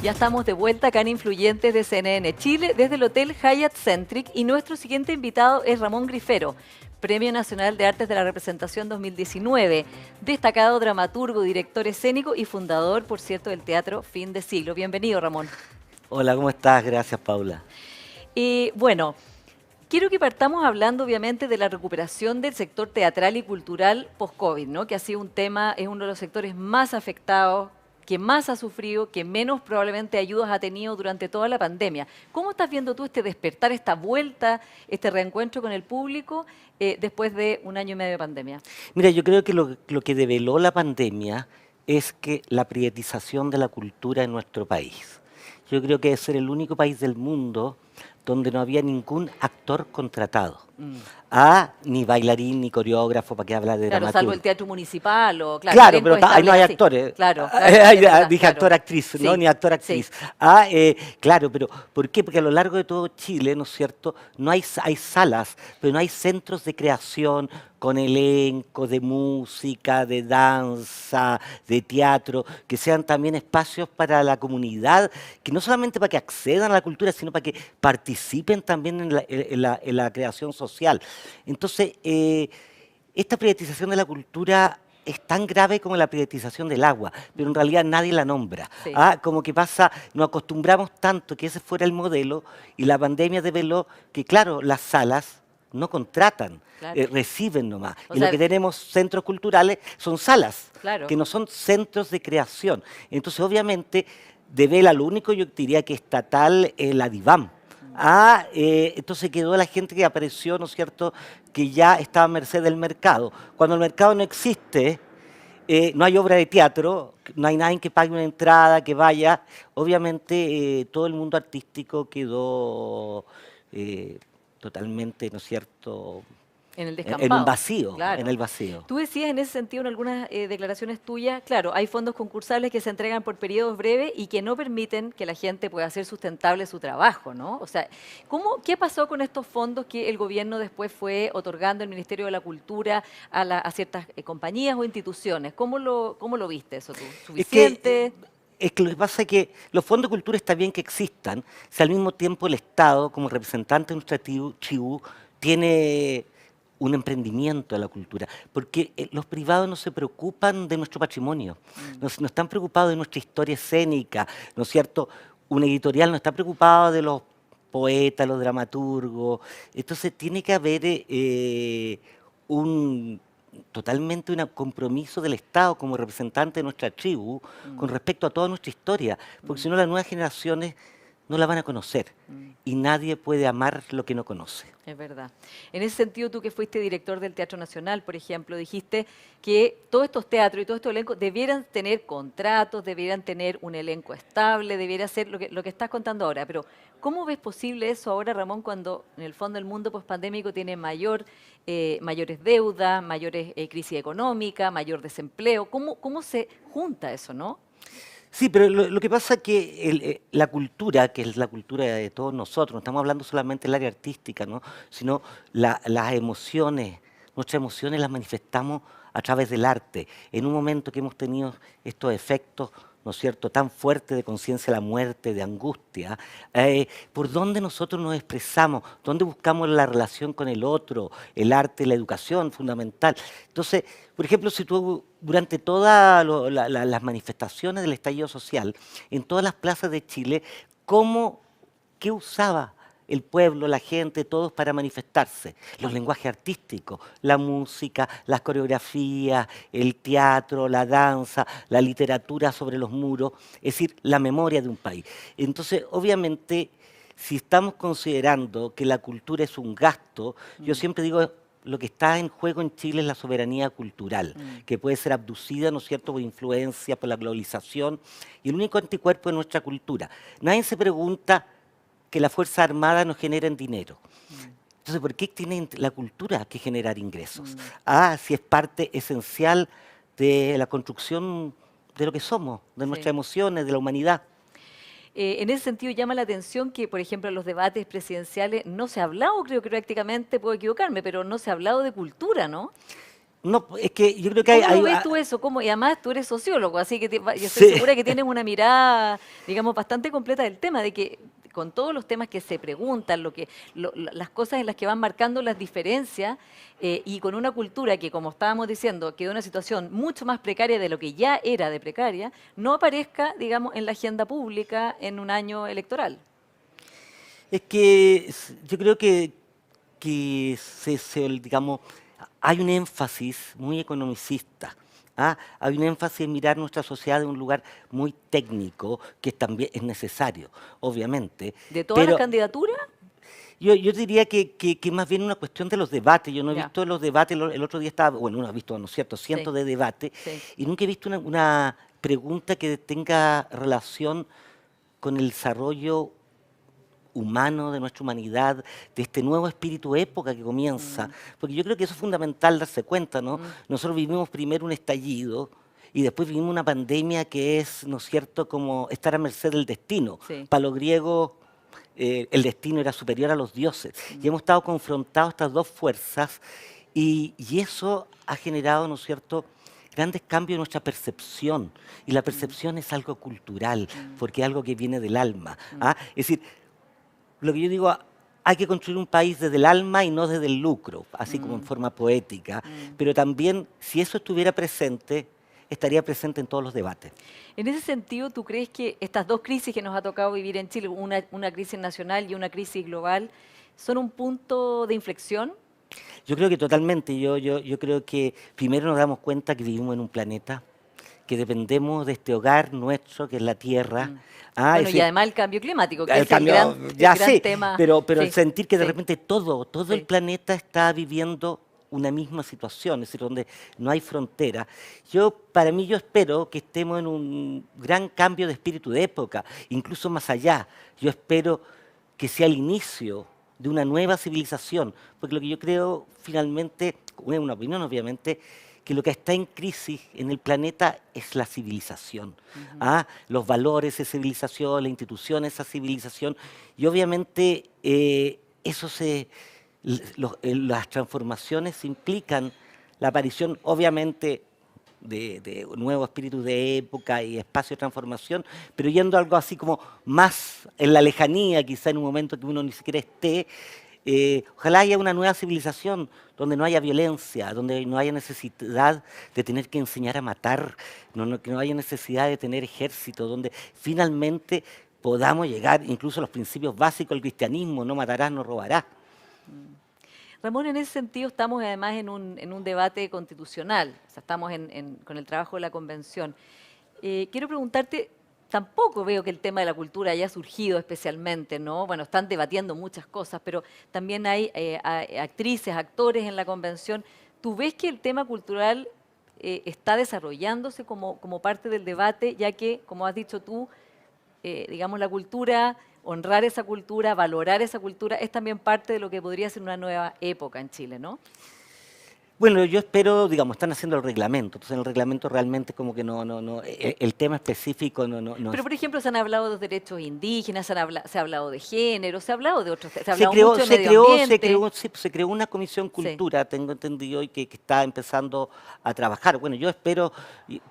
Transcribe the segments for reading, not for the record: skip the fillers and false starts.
Ya estamos de vuelta acá en Influyentes de CNN Chile desde el Hotel Hyatt Centric y nuestro siguiente invitado es Ramón Grifero, Premio Nacional de Artes de la Representación 2019, destacado dramaturgo, director escénico y fundador, por cierto, del Teatro Fin de Siglo. Bienvenido, Ramón. Hola, ¿cómo estás? Gracias, Paula. Bueno, quiero que partamos hablando obviamente de la recuperación del sector teatral y cultural post-COVID, ¿no? Que ha sido un tema, es uno de los sectores más afectados, que más ha sufrido, que menos probablemente ayudas ha tenido durante toda la pandemia. ¿Cómo estás viendo tú este despertar, esta vuelta, este reencuentro con el público después de un año y medio de pandemia? Mira, yo creo que lo que develó la pandemia es que la privatización de la cultura en nuestro país. Yo creo que es ser el único país del mundo donde no había ningún actor contratado. Ni bailarín, ni coreógrafo, para que hablar de Claro, salvo dramaturgo. el teatro municipal o, claro, Claro, elenco pero ahí no estable hay así. actores. Claro, claro, es verdad, Dije claro. actor-actriz, ¿no? Sí, Ni sí. actor-actriz. Claro, pero ¿por qué? Porque a lo largo de todo Chile, ¿no es cierto? No hay salas, pero no hay centros de creación con elenco de música, de danza, de teatro, que sean también espacios para la comunidad, que no solamente para que accedan a la cultura, sino para que participen también en la creación social. Entonces, esta privatización de la cultura es tan grave como la privatización del agua, pero en realidad nadie la nombra. Sí. Como que pasa, nos acostumbramos tanto que ese fuera el modelo y la pandemia develó que, claro, las salas no contratan, Claro. reciben nomás. O Y sea, lo que tenemos centros culturales son salas, claro. que no son centros de creación. Entonces, obviamente, devela lo único yo diría que estatal, la DIVAM. Entonces quedó la gente que apareció, ¿no es cierto?, que ya estaba a merced del mercado. Cuando el mercado no existe, no hay obra de teatro, no hay nadie que pague una entrada, que vaya. Obviamente todo el mundo artístico quedó totalmente, ¿no es cierto?, En el en un descampado, vacío, claro. en el vacío. Tú decías en ese sentido en algunas declaraciones tuyas, claro, hay fondos concursables que se entregan por periodos breves y que no permiten que la gente pueda hacer sustentable su trabajo, ¿no? O sea, ¿qué pasó con estos fondos que el gobierno después fue otorgando el Ministerio de la Cultura a ciertas compañías o instituciones? ¿Cómo lo viste eso tú? Es que, ¿Suficiente? es que lo que pasa es que los fondos de cultura está bien que existan, si al mismo tiempo el Estado, como representante de nuestra tribu, tiene un emprendimiento a la cultura, porque los privados no se preocupan de nuestro patrimonio, no están preocupados de nuestra historia escénica, ¿no es cierto? Un editorial no está preocupado de los poetas, los dramaturgos, entonces tiene que haber un totalmente un compromiso del Estado como representante de nuestra tribu con respecto a toda nuestra historia, porque si no las nuevas generaciones no la van a conocer y nadie puede amar lo que no conoce. Es verdad. En ese sentido, tú que fuiste director del Teatro Nacional, por ejemplo, dijiste que todos estos teatros y todos estos elencos debieran tener contratos, debieran tener un elenco estable, debiera ser lo que estás contando ahora. Pero, ¿cómo ves posible eso ahora, Ramón, cuando en el fondo el mundo pospandémico tiene mayores deudas, mayores crisis económica, mayor desempleo? ¿Cómo se junta eso, no? Sí, pero lo que pasa es que la cultura, que es la cultura de todos nosotros, no estamos hablando solamente del área artística, ¿no?, sino las emociones, nuestras emociones las manifestamos a través del arte. En un momento que hemos tenido estos efectos, ¿no es cierto?, tan fuertes de conciencia de la muerte, de angustia, ¿por dónde nosotros nos expresamos? ¿Dónde buscamos la relación con el otro? El arte, la educación, fundamental. Entonces, por ejemplo, si tú durante todas las manifestaciones del estallido social, en todas las plazas de Chile, ¿qué usaba el pueblo, la gente, todos para manifestarse? Los lenguajes artísticos, la música, las coreografías, el teatro, la danza, la literatura sobre los muros, es decir, la memoria de un país. Entonces, obviamente, si estamos considerando que la cultura es un gasto, yo siempre digo, lo que está en juego en Chile es la soberanía cultural, que puede ser abducida, ¿no es cierto?, por influencia, por la globalización, y el único anticuerpo es nuestra cultura. Nadie se pregunta que las Fuerzas Armadas nos generen dinero. Entonces, ¿por qué tiene la cultura que generar ingresos? Si es parte esencial de la construcción de lo que somos, de nuestras emociones, de la humanidad. En ese sentido llama la atención que, por ejemplo, en los debates presidenciales no se ha hablado, creo que prácticamente, puedo equivocarme, pero no se ha hablado de cultura, ¿no? No, es que yo creo que ¿Cómo lo ves tú eso? ¿Cómo? Y además tú eres sociólogo, así que yo estoy sí. segura que tienes una mirada, digamos, bastante completa del tema, de que con todos los temas que se preguntan, las cosas en las que van marcando las diferencias, y con una cultura que, como estábamos diciendo, quedó en una situación mucho más precaria de lo que ya era de precaria, no aparezca, digamos, en la agenda pública en un año electoral. Es que yo creo que digamos, hay un énfasis muy economicista. ¿Ah? Hay un énfasis en mirar nuestra sociedad de un lugar muy técnico, que también es necesario, obviamente, De todas las pero candidaturas, yo diría que más bien una cuestión de los debates. Yo no he ya, visto los debates, el otro día estaba, bueno, uno ha visto, ¿no es cierto?, sí, cientos de debates, sí. y nunca he visto una pregunta que tenga relación con el desarrollo humano de nuestra humanidad, de este nuevo espíritu época que comienza. Mm, Porque yo creo que eso es fundamental darse cuenta, ¿no? mm, Nosotros vivimos primero un estallido y después vivimos una pandemia que es, ¿no es cierto?, como estar a merced del destino. sí. Para los griegos el destino era superior a los dioses. Y Mm, hemos estado confrontados estas dos fuerzas y eso ha generado, ¿no es cierto?, grandes cambios en nuestra percepción. Y la mm, percepción es algo cultural, mm, porque es algo que viene del alma. mm, ¿Ah? Es decir, lo que yo digo, hay que construir un país desde el alma y no desde el lucro, así como en mm, forma poética, mm. pero también si eso estuviera presente, estaría presente en todos los debates. En ese sentido, ¿tú crees que estas dos crisis que nos ha tocado vivir en Chile, una crisis nacional y una crisis global, son un punto de inflexión? Yo creo que totalmente, yo creo que primero nos damos cuenta que vivimos en un planeta, que dependemos de este hogar nuestro, que es la Tierra. Mm. Ah, es Bueno, y decir, además el cambio climático, que el es el cambio, el ya gran sé, tema. pero el Sí, sentir que de sí, repente todo el sí. planeta está viviendo una misma situación, es decir, donde no hay frontera. Para mí, yo espero que estemos en un gran cambio de espíritu de época, incluso más allá. Yo espero que sea el inicio de una nueva civilización, porque lo que yo creo finalmente, es una opinión obviamente, que lo que está en crisis en el planeta es la civilización. Ujú. ¿Ah? Los valores de civilización, la institución de esa civilización, y obviamente las transformaciones implican la aparición, obviamente, de nuevos espíritus de época y espacio de transformación, pero yendo a algo así como más en la lejanía, quizá en un momento que uno ni siquiera esté. Ojalá haya una nueva civilización donde no haya violencia, donde no haya necesidad de tener que enseñar a matar, que no haya necesidad de tener ejército, donde finalmente podamos llegar incluso a los principios básicos del cristianismo: no matarás, no robarás. Ramón, en ese sentido estamos además en un debate constitucional, o sea, estamos con el trabajo de la convención. Quiero preguntarte, tampoco veo que el tema de la cultura haya surgido especialmente, ¿no? Bueno, están debatiendo muchas cosas, pero también hay actrices, actores en la convención. ¿Tú ves que el tema cultural está desarrollándose como parte del debate, ya que, como has dicho tú, digamos, la cultura, honrar esa cultura, valorar esa cultura, es también parte de lo que podría ser una nueva época en Chile, ¿no? Bueno, yo espero, digamos, están haciendo el reglamento, entonces en el reglamento realmente como que el tema específico no Pero, es. por ejemplo, se han hablado de los derechos indígenas, se ha hablado de género, se ha hablado de otros, se ha Se hablado creó, mucho de se medio creó, se ambiente. creó, sí, se creó una comisión Sí, cultura, tengo entendido, y que está empezando a trabajar. Bueno, yo espero,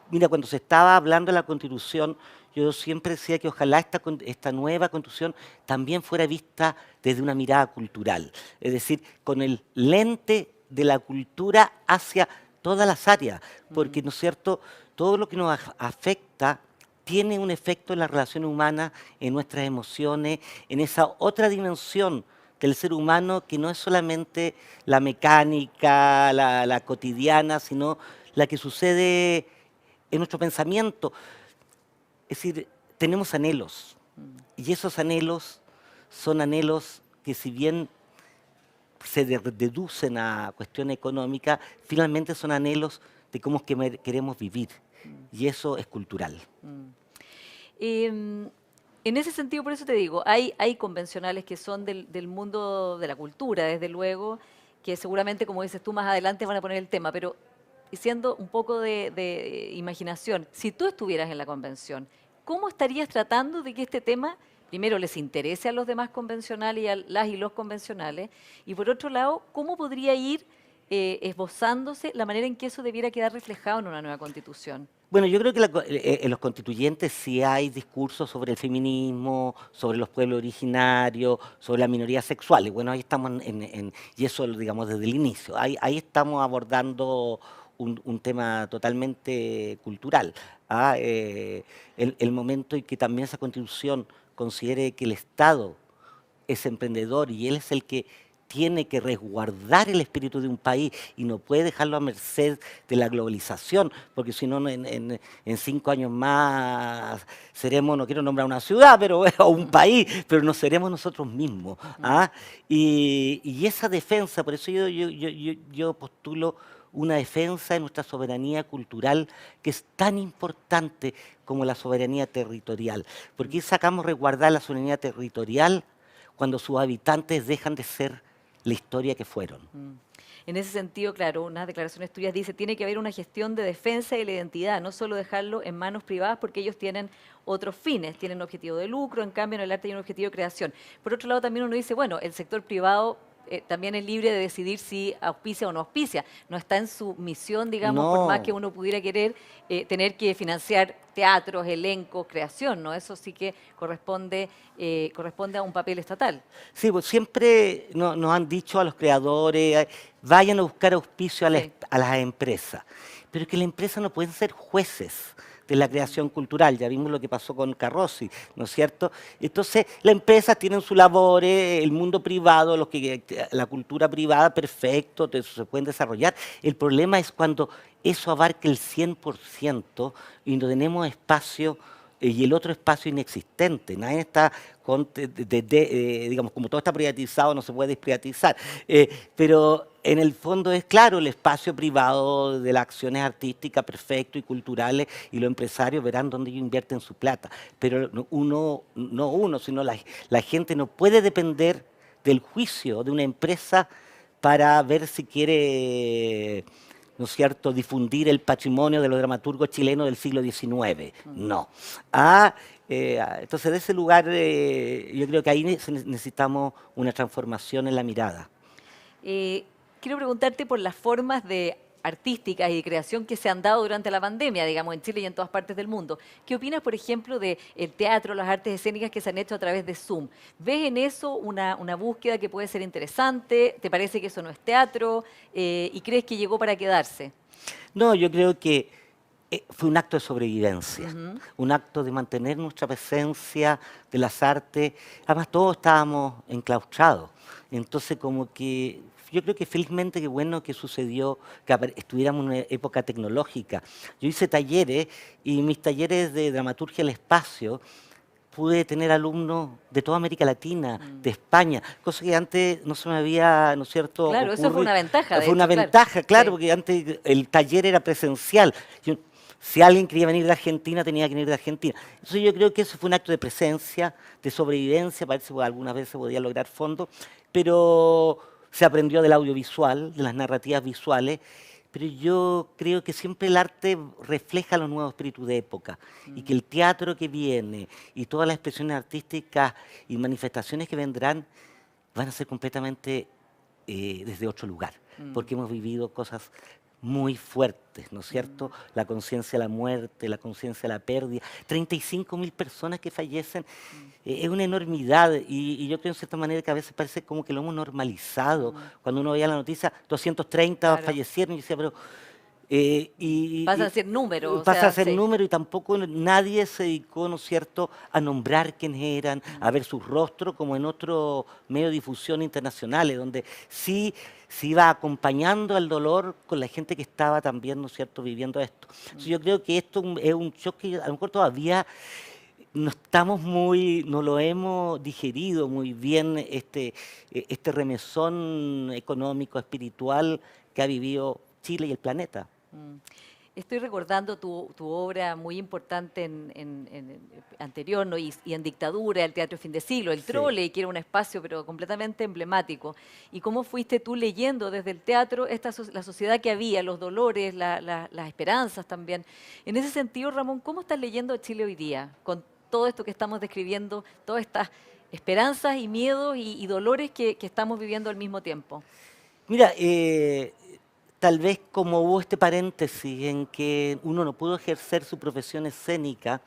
mira, cuando se estaba hablando de la Constitución, yo siempre decía que ojalá esta nueva Constitución también fuera vista desde una mirada cultural, es decir, con el lente de la cultura hacia todas las áreas, porque, mm, ¿no es cierto?, todo lo que nos afecta tiene un efecto en las relaciones humanas, en nuestras emociones, en esa otra dimensión del ser humano que no es solamente la mecánica, la cotidiana, sino la que sucede en nuestro pensamiento. Es decir, tenemos anhelos mm, y esos anhelos son anhelos que, si bien se deducen a cuestión económica, finalmente son anhelos de cómo es que queremos vivir, mm, y eso es cultural. mm. Em, en ese sentido, por eso te digo, hay convencionales que son del mundo de la cultura, desde luego, que seguramente, como dices tú, más adelante van a poner el tema, pero siendo un poco de imaginación, si tú estuvieras en la convención, ¿cómo estarías tratando de que este tema, primero, les interese a los demás convencionales y a las y los convencionales? Y por otro lado, ¿cómo podría ir esbozándose la manera en que eso debiera quedar reflejado en una nueva constitución. Bueno, yo creo que en los constituyentes sí hay discursos sobre el feminismo, sobre los pueblos originarios, sobre las minorías sexuales. Bueno, ahí estamos y eso, digamos, desde el inicio. Ahí estamos abordando un tema totalmente cultural. ¿Ah? El momento en que también esa constitución considere que el Estado es emprendedor y él es el que tiene que resguardar el espíritu de un país y no puede dejarlo a merced de la globalización, porque si no, en 5 años más seremos, no quiero nombrar una ciudad, pero o un país, pero no seremos nosotros mismos. ¿Ah? Y esa defensa, por eso yo postulo una defensa de nuestra soberanía cultural que es tan importante como la soberanía territorial. Porque sacamos resguardar la soberanía territorial cuando sus habitantes dejan de ser la historia que fueron. En ese sentido, claro, unas declaraciones tuyas dice tiene que haber una gestión de defensa de la identidad, no solo dejarlo en manos privadas porque ellos tienen otros fines, tienen un objetivo de lucro, en cambio en el arte hay un objetivo de creación. Por otro lado, también uno dice, bueno, el sector privado también es libre de decidir si auspicia o no auspicia. No está en su misión, digamos, por más que No, uno pudiera querer tener que financiar teatros, elencos, creación, ¿no? Eso sí que corresponde a un papel estatal. sí, pues siempre nos han dicho a los creadores, vayan a buscar auspicio Sí. a las empresas, pero que las empresas no pueden ser jueces de la creación cultural. Ya vimos lo que pasó con Carrozzi, ¿no es cierto? Entonces, las empresas tienen su labor, el mundo privado, la cultura privada, perfecto, se pueden desarrollar. El problema es cuando eso abarca el 100% y no tenemos espacio y el otro espacio inexistente. Nadie está digamos, como todo está privatizado, no se puede desprivatizar. Pero en el fondo es claro, el espacio privado de las acciones artísticas, perfecto, y culturales, y los empresarios verán dónde ellos invierten su plata. Pero sino la gente no puede depender del juicio de una empresa para ver si quiere, ¿no es cierto?, difundir el patrimonio de los dramaturgos chilenos del siglo XIX. No. Entonces, de ese lugar, yo creo que ahí necesitamos una transformación en la mirada. Eh, Quiero preguntarte por las formas de artísticas y de creación que se han dado durante la pandemia, digamos, en Chile y en todas partes del mundo. ¿Qué opinas, por ejemplo, del teatro, las artes escénicas que se han hecho a través de Zoom? ¿Ves en eso una búsqueda que puede ser interesante? ¿Te parece que eso no es teatro? ¿Y crees que llegó para quedarse? No, yo creo que fue un acto de sobrevivencia, Ujú. un acto de mantener nuestra presencia de las artes. Además, todos estábamos enclaustrados. Entonces, como que yo creo que felizmente qué bueno que sucedió que estuviéramos en una época tecnológica. Yo hice talleres y mis talleres de dramaturgia al espacio pude tener alumnos de toda América Latina, de España, cosa que antes no se me había, ¿no es cierto?, Claro, eso fue ocurrido. una ventaja, de Fue una hecho, claro. ventaja, claro, Sí. porque antes el taller era presencial. Si alguien quería venir de Argentina, tenía que venir de Argentina. Entonces yo creo que eso fue un acto de presencia, de sobrevivencia, parece que algunas veces podía lograr fondos, pero se aprendió del audiovisual, de las narrativas visuales, pero yo creo que siempre el arte refleja los nuevos espíritus de época y que el teatro que viene y todas las expresiones artísticas y manifestaciones que vendrán van a ser completamente desde otro lugar, porque hemos vivido cosas muy fuertes, ¿no es cierto? La conciencia de la muerte, la conciencia de la pérdida, 35.000 personas que fallecen, es una enormidad y yo creo en cierta manera que a veces parece como que lo hemos normalizado. Cuando uno veía la noticia, 230 Claro. fallecieron, y yo decía, pero Pasa a ser número, o pasa a sea, ser sí. número y tampoco nadie se dedicó, ¿no es cierto?, a nombrar quiénes eran, a ver sus rostros como en otros medios de difusión internacionales, donde sí se iba acompañando al dolor con la gente que estaba también, ¿no es cierto?, viviendo esto. Entonces, yo creo que esto es un shock que a lo mejor todavía no lo hemos digerido muy bien este remesón económico, espiritual que ha vivido Chile y el planeta. Mm. Estoy recordando tu obra muy importante anterior, ¿no? Y en Dictadura, el Teatro Fin de Siglo, el Sí. Trole, que era un espacio pero completamente emblemático. Y cómo fuiste tú leyendo desde el teatro la sociedad que había, los dolores, las esperanzas también. En ese sentido, Ramón, ¿cómo estás leyendo a Chile hoy día? Con todo esto que estamos describiendo, todas estas esperanzas y miedos y dolores que estamos viviendo al mismo tiempo. Mira, tal vez como hubo este paréntesis en que uno no pudo ejercer su profesión escénica,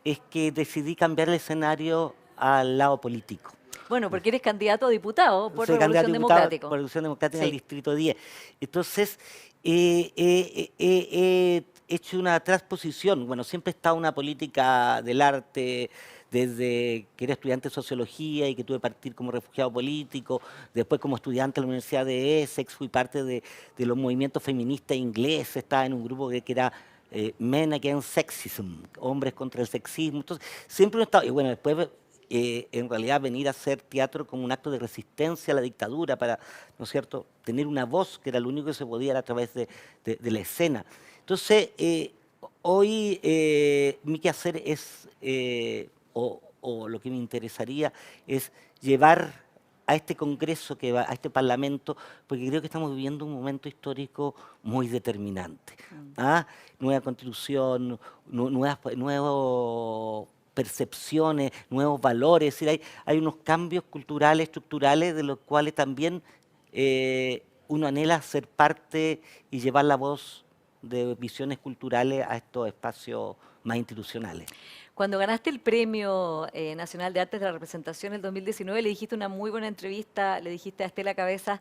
es que decidí cambiar el escenario al lado político. Bueno, porque eres candidato a diputado por Soy candidato Revolución a diputado por Democrático. Revolución Democrática en el Sí. Distrito 10. Entonces, he hecho una transposición. Bueno, siempre he estado una política del arte desde que era estudiante de sociología y que tuve que partir como refugiado político, después como estudiante en la Universidad de Essex, fui parte de los movimientos feministas ingleses, estaba en un grupo que era Men Against Sexism, hombres contra el sexismo. Entonces, siempre he estado, y bueno, después en realidad venir a hacer teatro como un acto de resistencia a la dictadura, para, ¿no es cierto?, tener una voz, que era lo único que se podía dar a través de la escena. Entonces, hoy mi quehacer es, o lo que me interesaría, es llevar a este Congreso, a este Parlamento, porque creo que estamos viviendo un momento histórico muy determinante. ¿Ah? Nueva constitución, nuevos percepciones, nuevos valores, es decir, hay unos cambios culturales, estructurales, de los cuales también uno anhela ser parte y llevar la voz de visiones culturales a estos espacios más institucionales. Cuando ganaste el Premio Nacional de Artes de la Representación en el 2019, le dijiste una muy buena entrevista, le dijiste a Estela Cabezas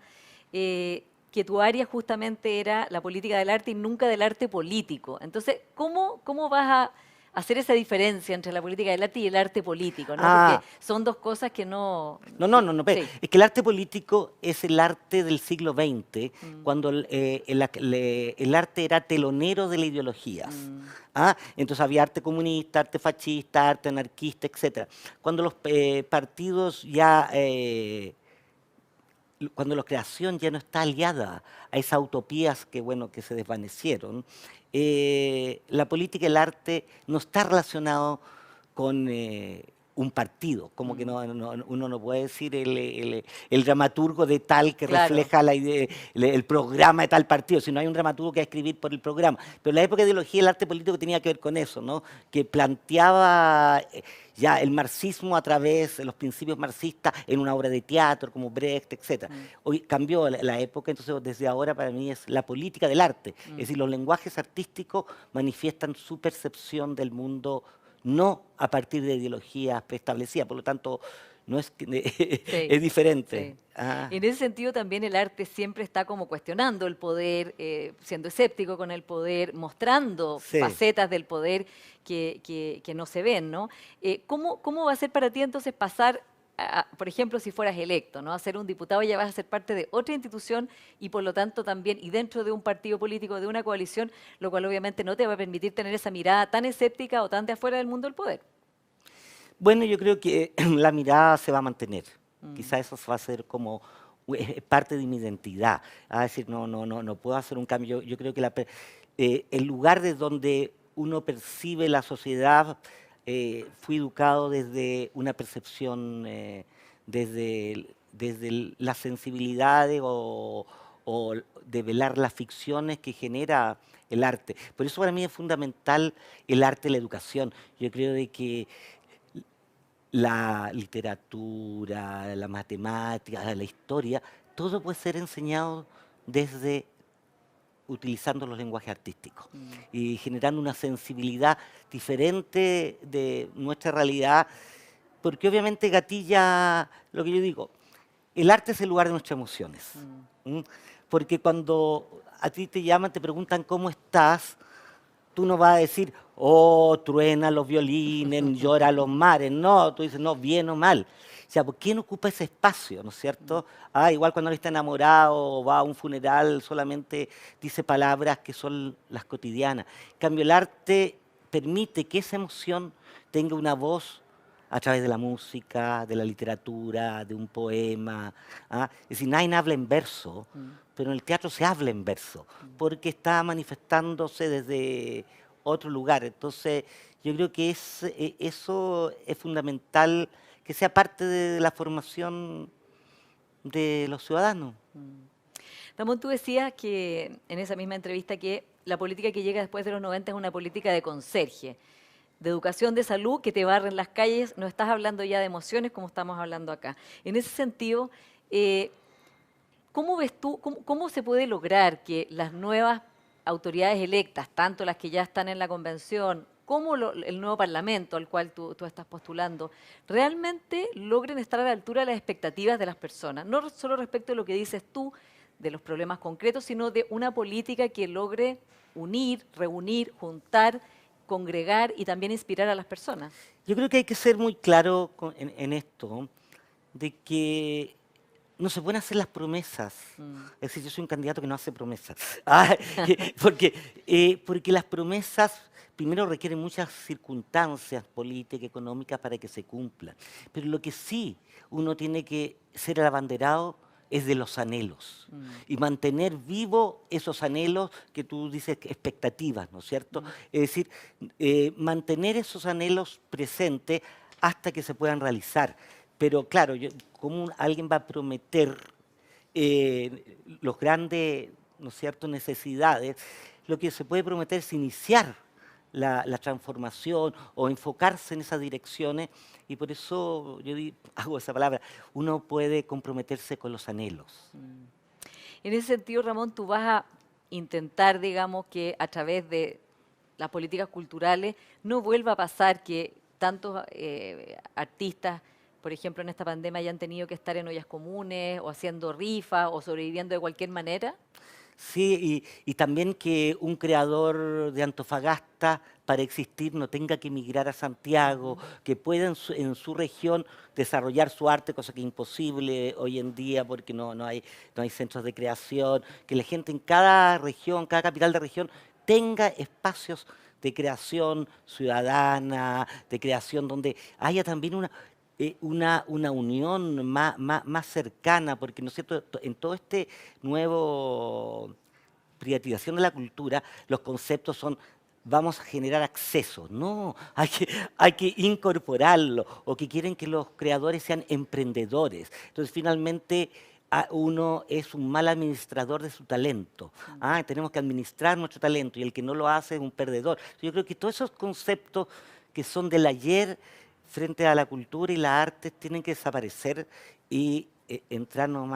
que tu área justamente era la política del arte y nunca del arte político. Entonces, ¿cómo vas a hacer esa diferencia entre la política del arte y el arte político? ¿No? Porque son dos cosas que no... No. Sí. Es que el arte político es el arte del siglo XX, cuando el arte era telonero de las ideologías. Entonces había arte comunista, arte fascista, arte anarquista, etc. Cuando los partidos ya... cuando la creación ya no está aliada a esas utopías que, bueno, que se desvanecieron, la política y el arte no está relacionado con un partido, como que uno no puede decir el dramaturgo de tal que Claro. refleja la idea, el programa de tal partido, sino hay un dramaturgo que va a escribir por el programa. Pero en la época de ideología el arte político tenía que ver con eso, ¿no? Que planteaba ya el marxismo a través de los principios marxistas en una obra de teatro como Brecht, etc. Hoy cambió la época, entonces desde ahora para mí es la política del arte. Es decir, los lenguajes artísticos manifiestan su percepción del mundo no a partir de ideologías preestablecidas, por lo tanto no es es diferente. Sí. En ese sentido también el arte siempre está como cuestionando el poder, siendo escéptico con el poder, mostrando facetas del poder que no se ven, ¿no? ¿Cómo va a ser para ti entonces pasar, por ejemplo, si fueras electo, ¿no? A ser un diputado, ya vas a ser parte de otra institución y por lo tanto también, y dentro de un partido político, de una coalición, lo cual obviamente no te va a permitir tener esa mirada tan escéptica o tan de afuera del mundo del poder? Bueno, yo creo que la mirada se va a mantener. Quizá eso va a ser como parte de mi identidad. Es decir, no puedo hacer un cambio. Yo creo que el lugar de donde uno percibe la sociedad, fui educado desde una percepción, desde las sensibilidades o de velar las ficciones que genera el arte. Por eso para mí es fundamental el arte y la educación. Yo creo de que la literatura, la matemática, la historia, todo puede ser enseñado desde utilizando los lenguajes artísticos y generando una sensibilidad diferente de nuestra realidad, porque obviamente gatilla lo que yo digo, el arte es el lugar de nuestras emociones. Porque cuando a ti te llaman, te preguntan cómo estás, tú no vas a decir, oh, truena los violines, llora los mares. No, tú dices, no, bien o mal. O sea, ¿por quién ocupa ese espacio, no es cierto? Igual cuando uno está enamorado o va a un funeral, solamente dice palabras que son las cotidianas. En cambio, el arte permite que esa emoción tenga una voz a través de la música, de la literatura, de un poema. Es decir, nadie habla en verso, pero en el teatro se habla en verso, porque está manifestándose desde otro lugar. Entonces, yo creo que eso es fundamental, que sea parte de la formación de los ciudadanos. Ramón, tú decías que en esa misma entrevista que la política que llega después de los 90 es una política de conserje, de educación, de salud, que te barren las calles. No estás hablando ya de emociones como estamos hablando acá. En ese sentido, ¿Cómo ves tú, cómo se puede lograr que las nuevas autoridades electas, tanto las que ya están en la convención como el nuevo parlamento al cual tú estás postulando, realmente logren estar a la altura de las expectativas de las personas? No solo respecto de lo que dices tú, de los problemas concretos, sino de una política que logre unir, reunir, juntar, congregar y también inspirar a las personas. Yo creo que hay que ser muy claro en esto, de que no se pueden hacer las promesas. Mm. Es decir, yo soy un candidato que no hace promesas. Porque las promesas primero requieren muchas circunstancias políticas, económicas para que se cumplan. Pero lo que sí uno tiene que ser el abanderado es de los anhelos Mm. y mantener vivo esos anhelos que tú dices expectativas, ¿no es cierto? Mm. Es decir, mantener esos anhelos presentes hasta que se puedan realizar. Pero claro, ¿cómo alguien va a prometer los grandes, ¿no es cierto?, necesidades? Lo que se puede prometer es iniciar la transformación o enfocarse en esas direcciones, y por eso yo hago esa palabra, uno puede comprometerse con los anhelos. Mm. En ese sentido, Ramón, tú vas a intentar, digamos, que a través de las políticas culturales no vuelva a pasar que tantos artistas, por ejemplo, en esta pandemia hayan tenido que estar en ollas comunes o haciendo rifas o sobreviviendo de cualquier manera. Sí, y también que un creador de Antofagasta para existir no tenga que emigrar a Santiago, Ujú. que pueda en su región desarrollar su arte, cosa que es imposible hoy en día porque no hay centros de creación, que la gente en cada región, cada capital de región, tenga espacios de creación ciudadana, de creación donde haya también una unión más cercana, porque ¿no es cierto? En todo este nuevo privatización de la cultura, los conceptos son vamos a generar acceso. No, hay que incorporarlo, o que quieren que los creadores sean emprendedores. Entonces, finalmente, uno es un mal administrador de su talento. Tenemos que administrar nuestro talento, y el que no lo hace es un perdedor. Yo creo que todos esos conceptos que son del ayer frente a la cultura y las artes tienen que desaparecer y entrarnos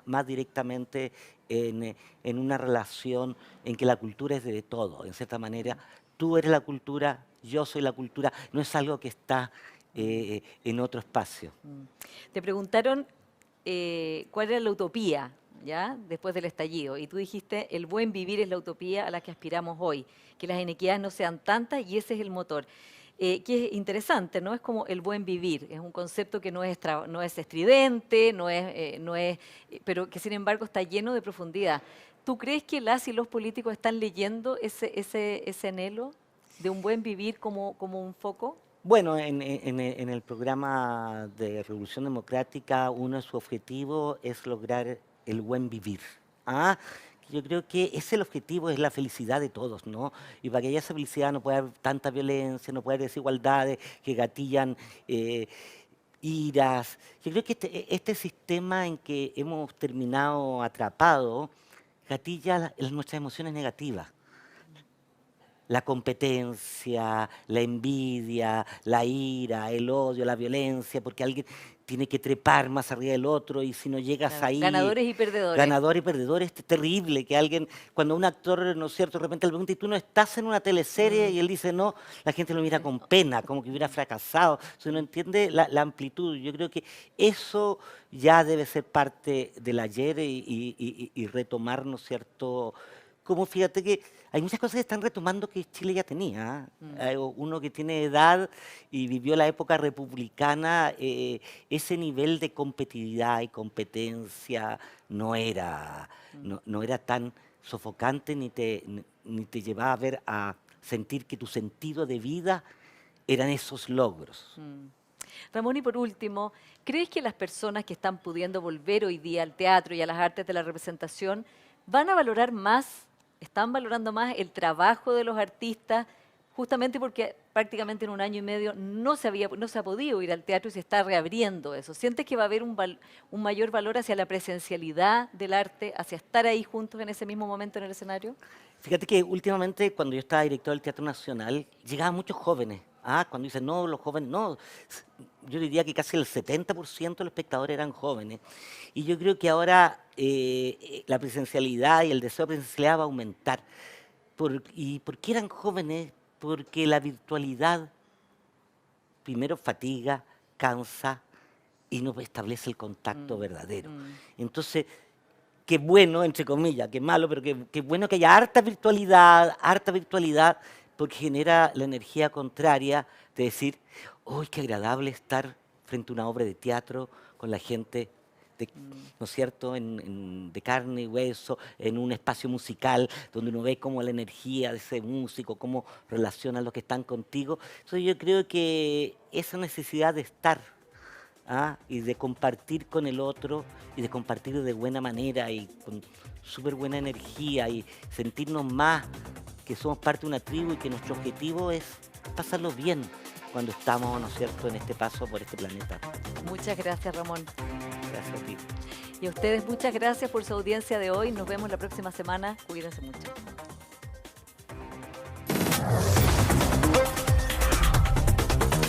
más directamente en una relación en que la cultura es de todo, en cierta manera. Tú eres la cultura, yo soy la cultura, no es algo que está en otro espacio. Mm. Te preguntaron cuál era la utopía, ¿ya? Después del estallido. Y tú dijiste, el buen vivir es la utopía a la que aspiramos hoy, que las inequidades no sean tantas y ese es el motor. Que es interesante, ¿no? Es como el buen vivir, es un concepto que no es estridente, pero que sin embargo está lleno de profundidad. ¿Tú crees que las y los políticos están leyendo ese anhelo de un buen vivir como un foco? Bueno, en el programa de Revolución Democrática, uno de sus objetivos es lograr el buen vivir. Ah, yo creo que ese es el objetivo, es la felicidad de todos, ¿no? Y para que haya esa felicidad no puede haber tanta violencia, no puede haber desigualdades que gatillan iras. Yo creo que este sistema en que hemos terminado atrapados gatilla nuestras emociones negativas, la competencia, la envidia, la ira, el odio, la violencia, porque alguien tiene que trepar más arriba del otro, y si no llegas Claro, ahí, ganadores y perdedores. ganador y perdedor, es terrible que alguien, cuando un actor, ¿no es cierto?, de repente le pregunta, ¿y tú no estás en una teleserie? Mm. Y él dice, no, la gente lo mira con pena, como que hubiera fracasado. Si uno entiende la amplitud, yo creo que eso ya debe ser parte del ayer y retomar, ¿no es cierto?, como fíjate que hay muchas cosas que están retomando que Chile ya tenía. Mm. Uno que tiene edad y vivió la época republicana, ese nivel de competitividad y competencia no era, Mm. no era tan sofocante, ni te llevaba a sentir que tu sentido de vida eran esos logros. Mm. Ramón, y por último, ¿crees que las personas que están pudiendo volver hoy día al teatro y a las artes de la representación van a valorar más, están valorando más el trabajo de los artistas, justamente porque prácticamente en un año y medio no se ha podido ir al teatro y se está reabriendo eso? ¿Sientes que va a haber un mayor valor hacia la presencialidad del arte, hacia estar ahí juntos en ese mismo momento en el escenario? Fíjate que últimamente, cuando yo estaba director del Teatro Nacional, llegaban muchos jóvenes. Cuando dicen, no, los jóvenes, no. yo diría que casi el 70% de los espectadores eran jóvenes. Y yo creo que ahora la presencialidad y el deseo de presencialidad va a aumentar. ¿Y por qué eran jóvenes? Porque la virtualidad primero fatiga, cansa y no establece el contacto verdadero. Entonces, qué bueno, entre comillas, qué malo, pero qué bueno que haya harta virtualidad, porque genera la energía contraria de decir, ¡uy, qué agradable estar frente a una obra de teatro con la gente, ¿no es cierto?, de carne y hueso, en un espacio musical, donde uno ve cómo la energía de ese músico, cómo relaciona a los que están contigo. Entonces yo creo que esa necesidad de estar, y de compartir con el otro, y de compartir de buena manera, y con súper buena energía, y sentirnos más que somos parte de una tribu, y que nuestro objetivo es pasarlo bien cuando estamos, ¿no es cierto?, en este paso por este planeta. Muchas gracias, Ramón. Gracias a ti. Y a ustedes muchas gracias por su audiencia de hoy. Nos vemos la próxima semana. Cuídense mucho.